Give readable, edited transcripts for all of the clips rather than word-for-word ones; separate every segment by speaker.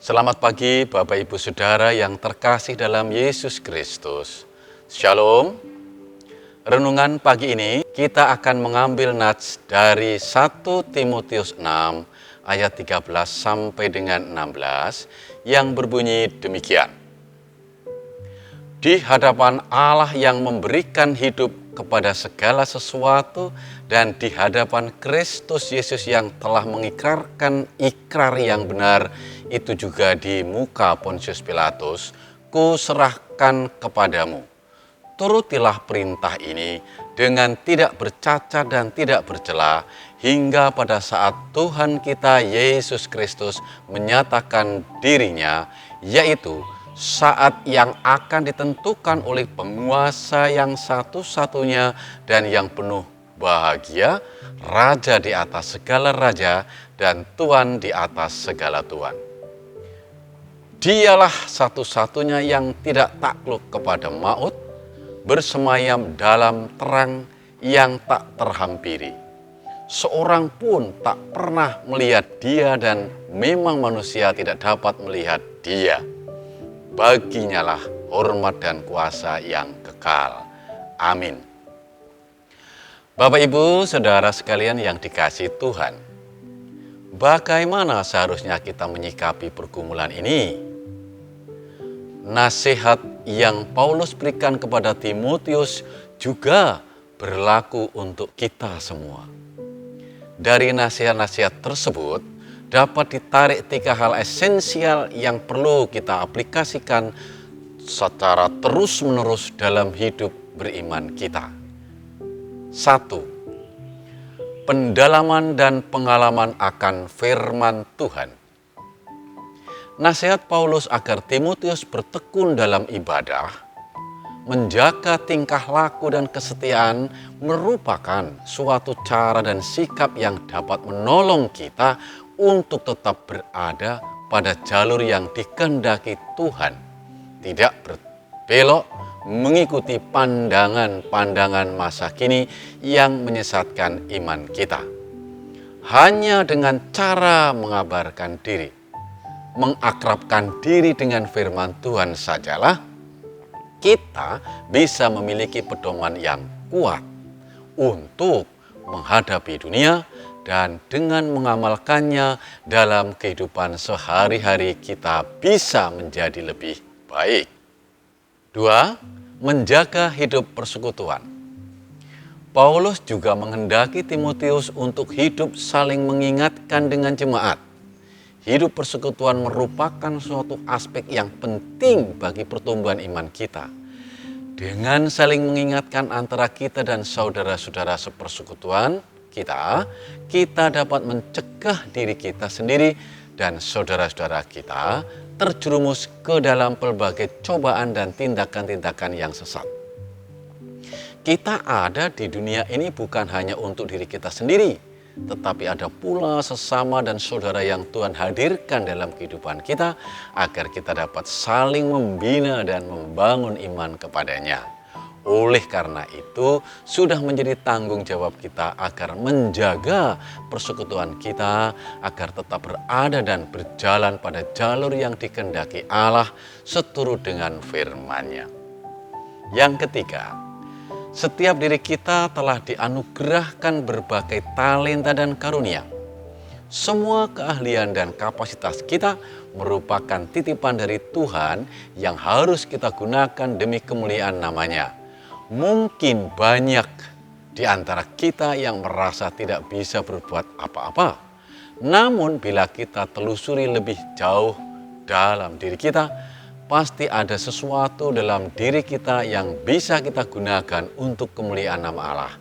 Speaker 1: Selamat pagi Bapak Ibu Saudara yang terkasih dalam Yesus Kristus. Shalom. Renungan pagi ini kita akan mengambil nats dari 1 Timotius 6 ayat 13 sampai dengan 16 yang berbunyi demikian. Di hadapan Allah yang memberikan hidup kepada segala sesuatu dan di hadapan Kristus Yesus yang telah mengikrarkan ikrar yang benar itu juga di muka Pontius Pilatus, kuserahkan kepadamu. Turutilah perintah ini dengan tidak bercacat dan tidak bercela hingga pada saat Tuhan kita Yesus Kristus menyatakan dirinya, yaitu saat yang akan ditentukan oleh penguasa yang satu-satunya dan yang penuh bahagia, Raja di atas segala raja dan Tuhan di atas segala Tuhan. Dialah satu-satunya yang tidak takluk kepada maut, bersemayam dalam terang yang tak terhampiri. Seorang pun tak pernah melihat dia dan memang manusia tidak dapat melihat dia. Baginya lah hormat dan kuasa yang kekal. Amin. Bapak Ibu Saudara sekalian yang dikasihi Tuhan, bagaimana seharusnya kita menyikapi pergumulan ini? Nasihat yang Paulus berikan kepada Timotius juga berlaku untuk kita semua. Dari nasihat-nasihat tersebut dapat ditarik 3 hal esensial yang perlu kita aplikasikan secara terus-menerus dalam hidup beriman kita. 1. Pendalaman dan pengalaman akan firman Tuhan. Nasihat Paulus agar Timotius bertekun dalam ibadah, menjaga tingkah laku dan kesetiaan merupakan suatu cara dan sikap yang dapat menolong kita untuk tetap berada pada jalur yang dikehendaki Tuhan, tidak berbelok mengikuti pandangan-pandangan masa kini yang menyesatkan iman kita. Hanya dengan cara mengabarkan diri, mengakrabkan diri dengan firman Tuhan sajalah kita bisa memiliki pedoman yang kuat untuk menghadapi dunia dan dengan mengamalkannya dalam kehidupan sehari-hari kita bisa menjadi lebih baik. 2. Menjaga hidup persekutuan. Paulus juga menghendaki Timotius untuk hidup saling mengingatkan dengan jemaat. Hidup persekutuan merupakan suatu aspek yang penting bagi pertumbuhan iman kita. Dengan saling mengingatkan antara kita dan saudara-saudara sepersekutuan kita dapat mencegah diri kita sendiri dan saudara-saudara kita terjerumus ke dalam pelbagai cobaan dan tindakan-tindakan yang sesat. Kita ada di dunia ini bukan hanya untuk diri kita sendiri, tetapi ada pula sesama dan saudara yang Tuhan hadirkan dalam kehidupan kita agar kita dapat saling membina dan membangun iman kepadanya. Oleh karena itu, sudah menjadi tanggung jawab kita agar menjaga persekutuan kita agar tetap berada dan berjalan pada jalur yang dikehendaki Allah seturut dengan firman-Nya. Yang ketiga, setiap diri kita telah dianugerahkan berbagai talenta dan karunia. Semua keahlian dan kapasitas kita merupakan titipan dari Tuhan yang harus kita gunakan demi kemuliaan nama-Nya. Mungkin banyak di antara kita yang merasa tidak bisa berbuat apa-apa. Namun bila kita telusuri lebih jauh dalam diri kita, pasti ada sesuatu dalam diri kita yang bisa kita gunakan untuk kemuliaan nama Allah.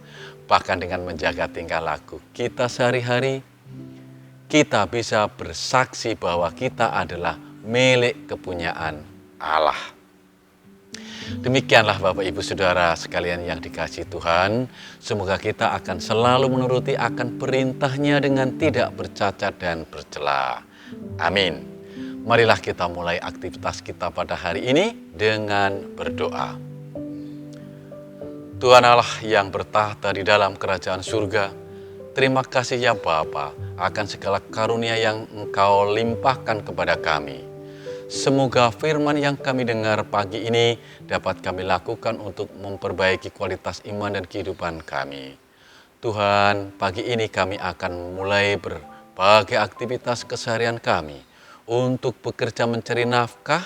Speaker 1: Bahkan dengan menjaga tingkah laku kita sehari-hari, kita bisa bersaksi bahwa kita adalah milik kepunyaan Allah. Demikianlah Bapak Ibu Saudara sekalian yang dikasihi Tuhan. Semoga kita akan selalu menuruti akan perintah-Nya dengan tidak bercacat dan bercela. Amin. Marilah kita mulai aktivitas kita pada hari ini dengan berdoa. Tuhan Allah yang bertahta di dalam kerajaan surga, terima kasih ya Bapa akan segala karunia yang Engkau limpahkan kepada kami. Semoga firman yang kami dengar pagi ini dapat kami lakukan untuk memperbaiki kualitas iman dan kehidupan kami. Tuhan, pagi ini kami akan mulai berbagai aktivitas keseharian kami untuk bekerja mencari nafkah,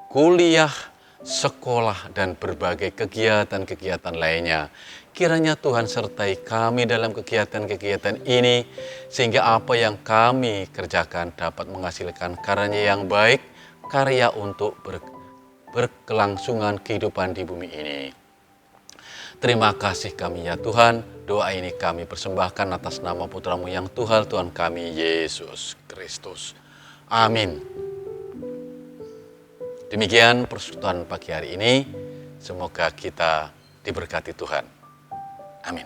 Speaker 1: kuliah, sekolah, dan berbagai kegiatan-kegiatan lainnya. Kiranya Tuhan sertai kami dalam kegiatan-kegiatan ini, sehingga apa yang kami kerjakan dapat menghasilkan karya yang baik, karya untuk berkelangsungan kehidupan di bumi ini. Terima kasih kami ya Tuhan, doa ini kami persembahkan atas nama Putramu yang Tuhan kami, Yesus Kristus. Amin. Demikian persekutuan pagi hari ini, semoga kita diberkati Tuhan. Amin.